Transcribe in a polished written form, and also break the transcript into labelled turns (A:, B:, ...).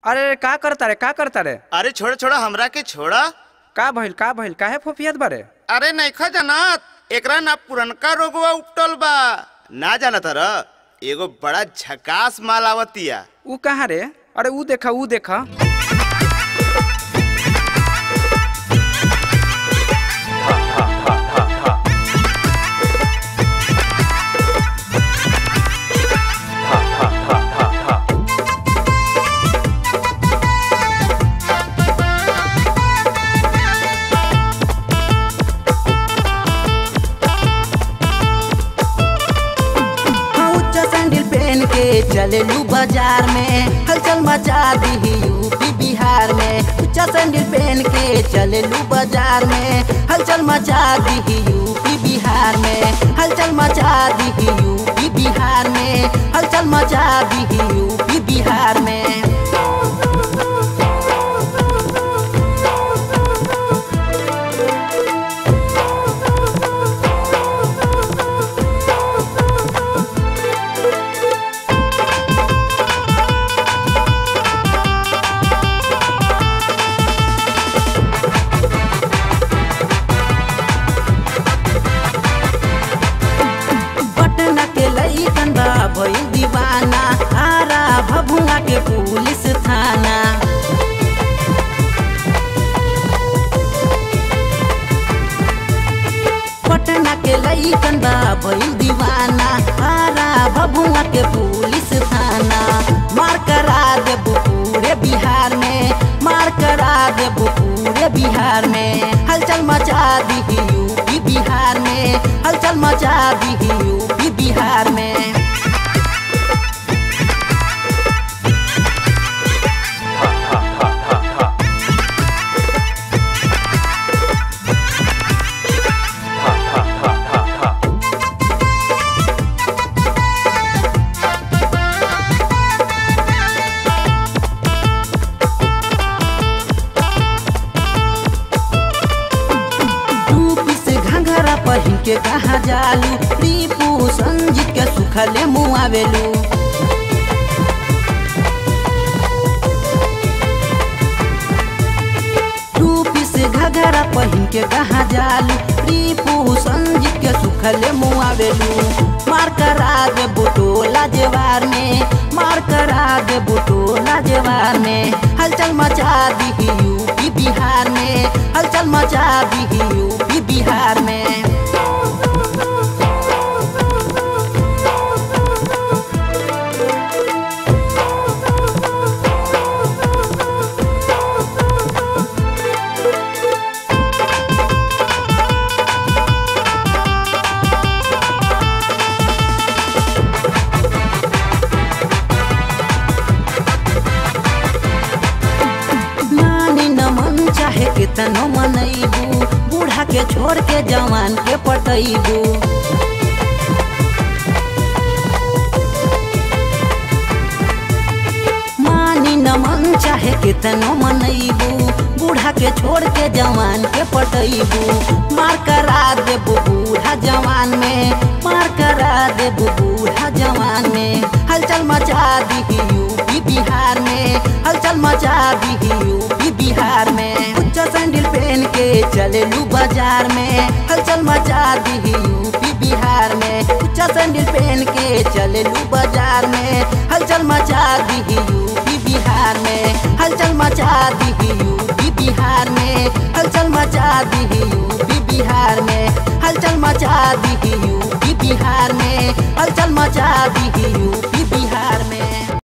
A: अरे का करता रे
B: अरे छोड़ा छोड़ा हमरा के छोड़ा।
A: का भइल काहे फोफियत बारे?
B: अरे नइखा जानत एकरा ना पुरनका रोगवा उपटल बा। ना जानत र एगो बड़ा झकास माल आवतिया।
A: ऊ कहाँ रे? अरे ऊ देखा
C: चलेलू बाजार में हलचल मचा दी यूपी बिहार में। उच्चा सैंडल पहन के चलेलू बाजार में हलचल मचा दी यूपी बिहार में। हलचल मचा दी यूपी बिहार में। हलचल मचा दी यूपी बिहार में। भइल दीवाना आरा भभुआ के पुलिस थाना। पटना के लइकन बा भइल दीवाना आरा भभुआ के पुलिस थाना। मार करा देबू पूरे बिहार में। मार करा देबू पूरे बिहार में। हलचल मचा दी यूपी बिहार में। हलचल मचा दी यूपी बिहार में। पहिन के कहाँ जालू रीपू संजीत के सुखले मुआवेलू। टूपी से घघरा पहिन के कहाँ जालू रीपू संजीत के सुखले मुआवेलू। मार करा दे बुटोला जेवार में। मार करा दे बुटोला जेवार में। हलचल मचा दी यूपी बिहार में। हलचल मचा दी यूपी बिहार में। चाहे कितनो मनैबू बूढ़ा के छोड़ के जवान के पटैबू। मानी न मन चाहे कितनो मनैबू बूढ़ा के छोड़ के जवान के पटैबू। मार करा देबू बूढ़ा जवान में। मार करा देबू बूढ़ा जवान में। हलचल मचा दी यूपी बिहार में। हलचल मचा दी यूपी बिहार में। उच्चा सैंडल पहन के चलेलू बाजार में हलचल मचा दी यूपी बिहार में। उच्चा सैंडल पहन के चलेलू बाजार में हलचल मचा दी यूपी बिहार में। हलचल मचा दी यूपी बिहार में। हलचल मचा दी यूपी बिहार में। हलचल मचा दी